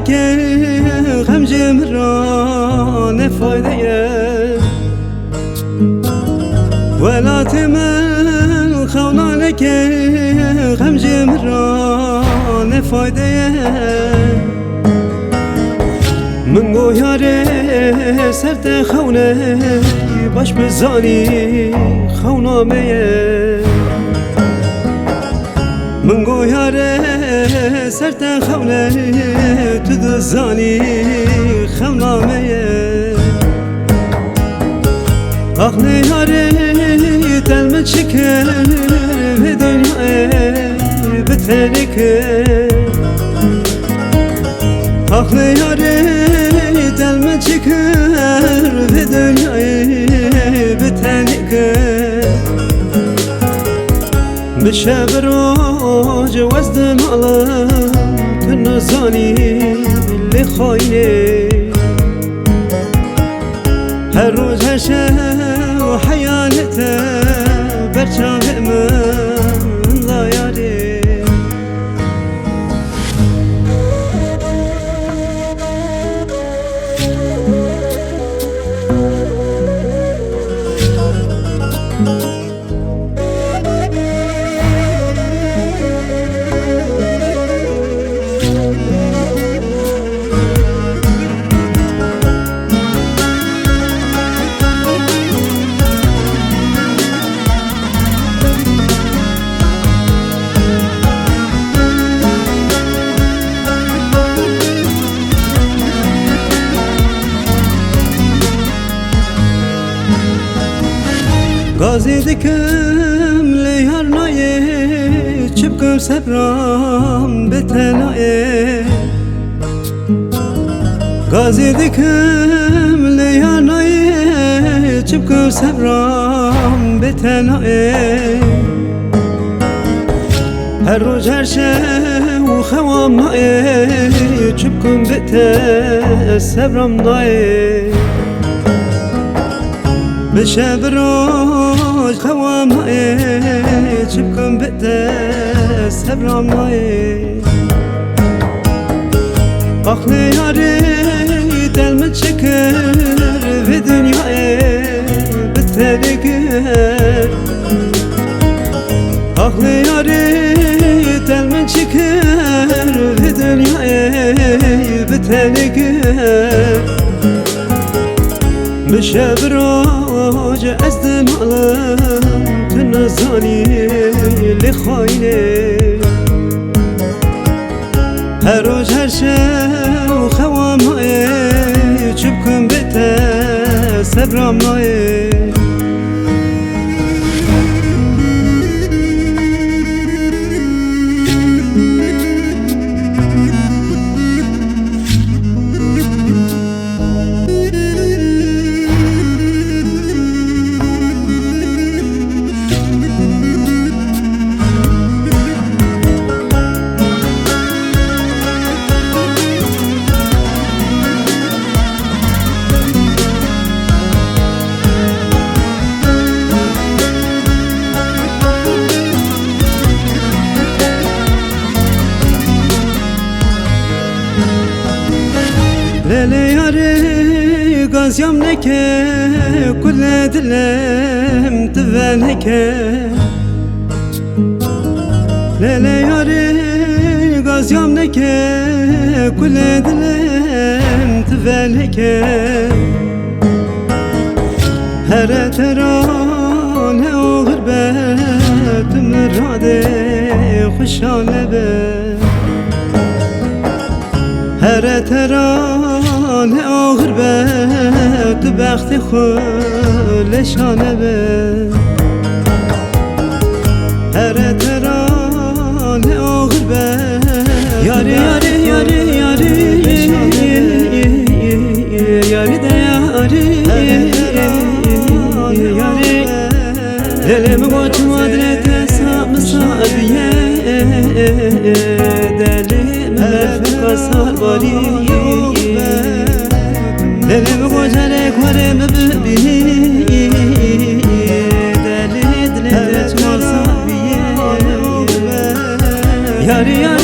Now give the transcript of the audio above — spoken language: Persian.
خونانك غم جمران فايدة ولات من خونانك غم جمران فايدة من گویاره سرت خونه باش بزانی خونامه من گویاره سرت خونه تو دزانی خونامه آخ نیاره دلم چکر به دنیا بتنکه آخ نیاره دلم چکر به دنیای بتنکه به شب روز وزد مالم تو نزانی لخاینه هر روز هر شب حیالته برچاه من لایاره غازی دکم لیار نایه چبکم سبرام به تنایه غازی دکم لیار نایه چبکم سبرام به تنایه هر روز هر شب و خوام نایه چبکم به ته سبرام نایه به شب روز خوام نایه چبکم بده صبرم نایه آخ نیاره دلم چکر به دنیای بتنکر آخ نیاره دلم چکر به دنیای بتنکر به شب روز از دمالم تو نزانی لخاینه هر روز هر شب خوام نایه چبکم بته صبرم نایه لیاره گازیم نکه کل دلم تفنکه لیاره گازیم نکه کل دلم تفنکه هر ترانه و غربت مراده خوشحاله به هر ترانه و غربت بخت خلشانه به هر ترانه و غربت یاری یاری یاری یاری یاری ده یاری یاری دلم گوچ مادرت سام سابیه دلم مرفق سال باری دلم گوچره کرم ببینی دلم چمال سابیه یاری یاری